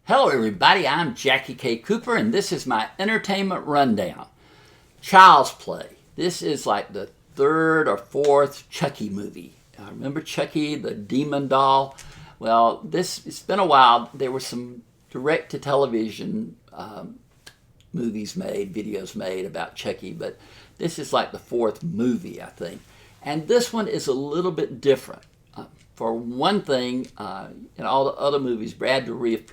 Hello everybody, I'm JackieKCooper and this is my entertainment rundown. Child's Play. This is like the third or fourth Chucky movie. Remember Chucky, the demon doll? Well, it's been a while. There were some direct-to-television movies made, videos made about Chucky, but this is like the fourth movie, I think. And this one is a little bit different. For one thing, in all the other movies, Brad Dourif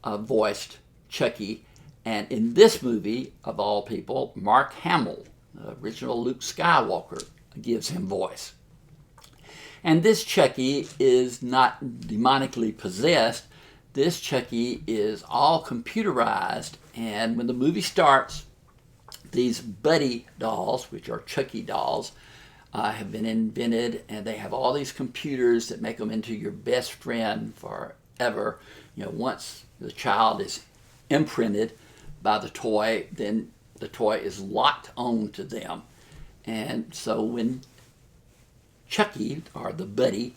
voiced Chucky, and in this movie, of all people, Mark Hamill, the original Luke Skywalker, gives him voice. And this Chucky is not demonically possessed. This Chucky is all computerized, and when the movie starts, these Buddy dolls, which are Chucky dolls, have been invented, and they have all these computers that make them into your best friend forever. You know, once the child is imprinted by the toy, then the toy is locked on to them. And so when Chucky, or the Buddy,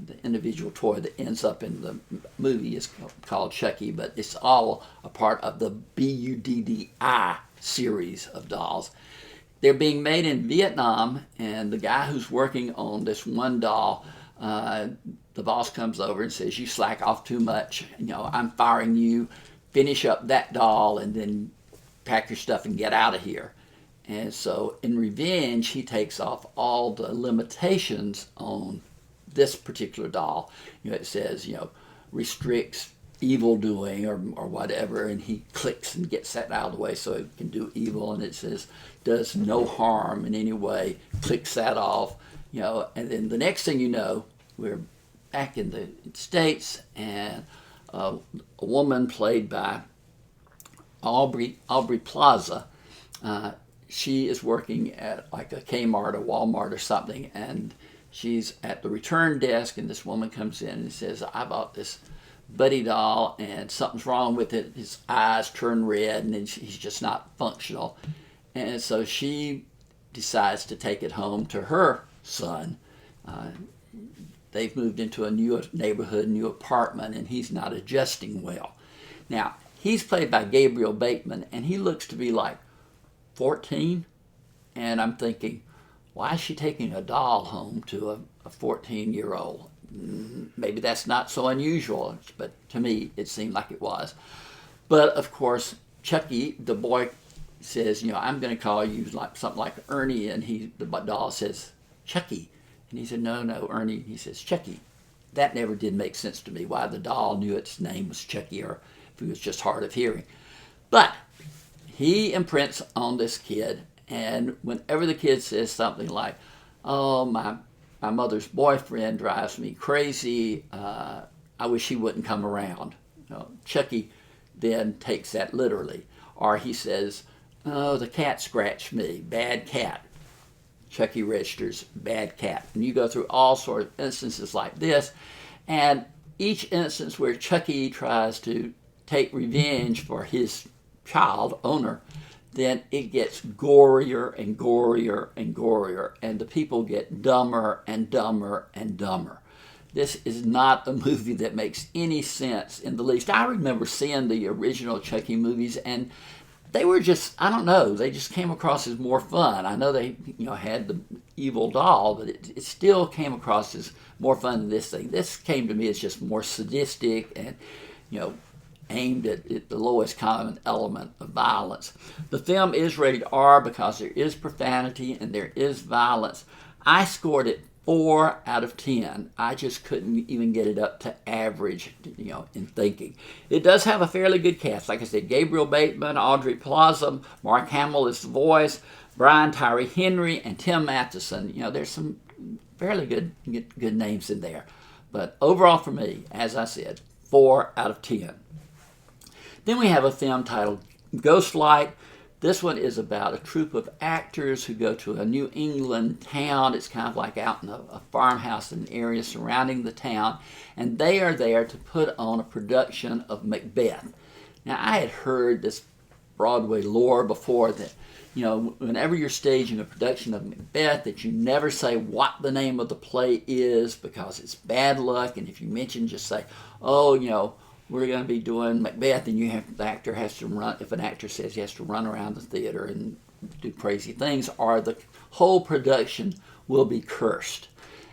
the individual toy that ends up in the movie is called Chucky, but it's all a part of the BUDDI series of dolls. They're being made in Vietnam, and the guy who's working on this one doll, the boss comes over and says, "You slack off too much. You know, I'm firing you. Finish up that doll and then pack your stuff and get out of here." And so in revenge, he takes off all the limitations on this particular doll. You know, it says, you know, restricts evil doing or whatever, and he clicks and gets that out of the way so it can do evil, and it says does no harm in any way, clicks that off, you know, and then the next thing you know, we're back in the States, and a woman played by Aubrey Plaza, she is working at like a Kmart or Walmart or something, and she's at the return desk, and this woman comes in and says, "I bought this Buddy doll and something's wrong with it. His eyes turn red and he's just not functional." And so she decides to take it home to her son. They've moved into a new neighborhood, new apartment, and he's not adjusting well. Now, he's played by Gabriel Bateman, and he looks to be like 14. And I'm thinking, why is she taking a doll home to a 14-year-old? Maybe that's not so unusual, but to me it seemed like it was. But of course, Chucky, the boy, says, you know, "I'm going to call you like something like Ernie," and the doll says, "Chucky," and he said, "No, Ernie." He says, "Chucky." That never did make sense to me, why the doll knew its name was Chucky, or if he was just hard of hearing. But he imprints on this kid, and whenever the kid says something like, "Oh, my mother's boyfriend drives me crazy. I wish he wouldn't come around," you know, Chucky then takes that literally. Or he says, "Oh, the cat scratched me. Bad cat." Chucky registers bad cat. And you go through all sorts of instances like this, and each instance where Chucky tries to take revenge for his child owner, then it gets gorier and gorier and gorier, and the people get dumber and dumber and dumber. This is not a movie that makes any sense in the least. I remember seeing the original Chucky movies, and they were just, I don't know, they just came across as more fun. I know they, you know, had the evil doll, but it still came across as more fun than this thing. This came to me as just more sadistic and, you know, aimed at the lowest common element of violence. The film is rated R because there is profanity and there is violence. I scored it 4 out of 10. I just couldn't even get it up to average, you know, in thinking. It does have a fairly good cast. Like I said, Gabriel Bateman, Aubrey Plaza, Mark Hamill is the voice, Brian Tyree Henry, and Tim Matheson. You know, there's some fairly good names in there. But overall for me, as I said, 4 out of 10. Then we have a film titled Ghostlight. This one is about a troupe of actors who go to a New England town. It's kind of like out in a farmhouse in an area surrounding the town, and they are there to put on a production of Macbeth. Now, I had heard this Broadway lore before that, you know, whenever you're staging a production of Macbeth, that you never say what the name of the play is because it's bad luck, and if you mention, just say, "Oh, you know, we're going to be doing Macbeth, and the actor has to run. If an actor says he has to run around the theater and do crazy things, or the whole production will be cursed.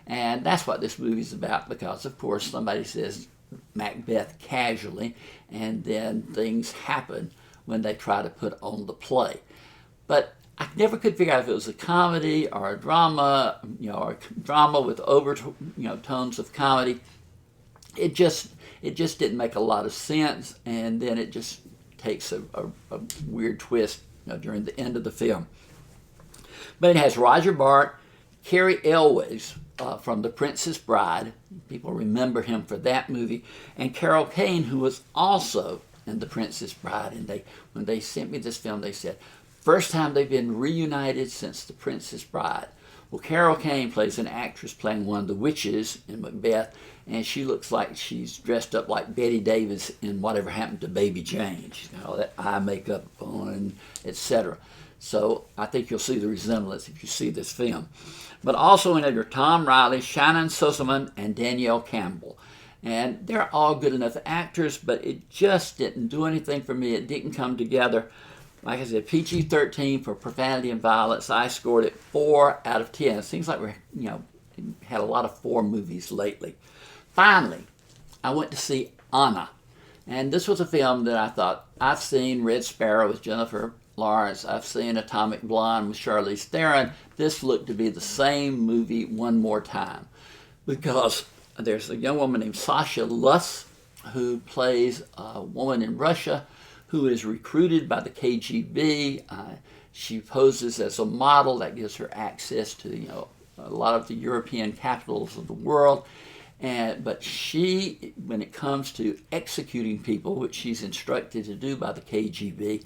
And that's what this movie's about, because of course somebody says Macbeth casually, and then things happen when they try to put on the play. But I never could figure out if it was a comedy or a drama, or a drama with tones of comedy. It just didn't make a lot of sense, and then it just takes a weird twist during the end of the film. But it has Roger Bart, Cary Elwes from The Princess Bride. People remember him for that movie, and Carol Kane, who was also in The Princess Bride. And when they sent me this film, they said, first time they've been reunited since The Princess Bride. Well, Carol Kane plays an actress playing one of the witches in Macbeth, and she looks like she's dressed up like Betty Davis in Whatever Happened to Baby Jane. She's got all that eye makeup on, etc. So I think you'll see the resemblance if you see this film. But also in it are Tom Riley, Shannon Sossamon, and Danielle Campbell. And they're all good enough actors, but it just didn't do anything for me. It didn't come together. Like I said, PG-13 for profanity and violence. I scored it 4 out of 10. It seems like we had a lot of 4 movies lately. Finally, I went to see Anna. And this was a film that I thought, I've seen Red Sparrow with Jennifer Lawrence. I've seen Atomic Blonde with Charlize Theron. This looked to be the same movie one more time, because there's a young woman named Sasha Luss who plays a woman in Russia who is recruited by the KGB. She poses as a model that gives her access to a lot of the European capitals of the world. But she, when it comes to executing people, which she's instructed to do by the KGB,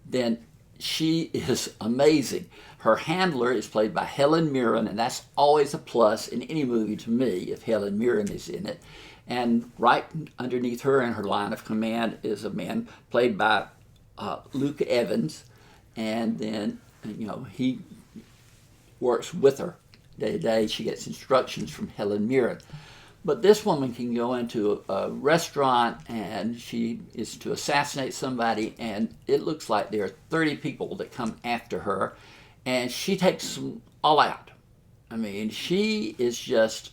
then she is amazing. Her handler is played by Helen Mirren, and that's always a plus in any movie to me if Helen Mirren is in it. And right underneath her in her line of command is a man played by Luke Evans, and then he works with her day to day. She gets instructions from Helen Mirren. But this woman can go into a restaurant, and she is to assassinate somebody, and it looks like there are 30 people that come after her, and she takes them all out. I mean, she is just,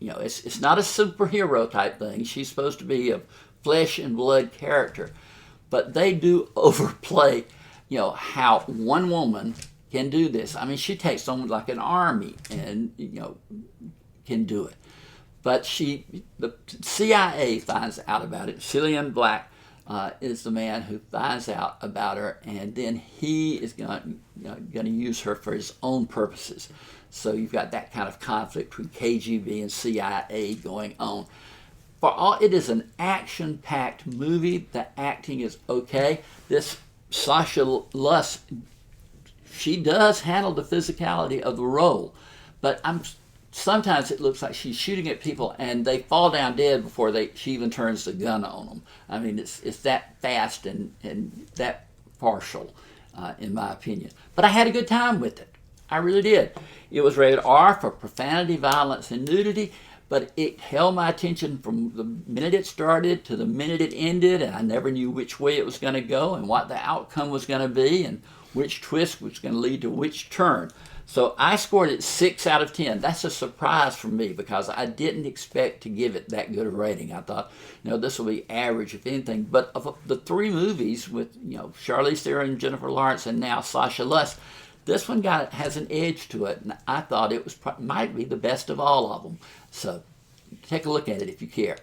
it's not a superhero type thing. She's supposed to be a flesh and blood character. But they do overplay, how one woman can do this. I mean, she takes on like an army and, can do it. But the CIA finds out about it. Cillian Black is the man who finds out about her, and then he is going to use her for his own purposes. So you've got that kind of conflict between KGB and CIA going on. For all, it is an action-packed movie. The acting is okay. This Sasha Luss, she does handle the physicality of the role, but sometimes it looks like she's shooting at people and they fall down dead before she even turns the gun on them. I mean, it's that fast and that partial, in my opinion. But I had a good time with it. I really did. It was rated R for profanity, violence, and nudity, but it held my attention from the minute it started to the minute it ended, and I never knew which way it was going to go and what the outcome was going to be and which twist was going to lead to which turn. So I scored it 6 out of 10. That's a surprise for me because I didn't expect to give it that good a rating. I thought, this will be average if anything. But of the 3 movies with, Charlize Theron, Jennifer Lawrence, and now Sasha Luss, this one has an edge to it, and I thought it might be the best of all of them. So take a look at it if you care.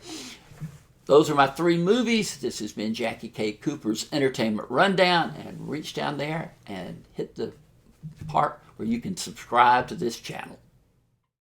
Those are my 3 movies. This has been Jackie K. Cooper's Entertainment Rundown, and reach down there and hit the part where you can subscribe to this channel.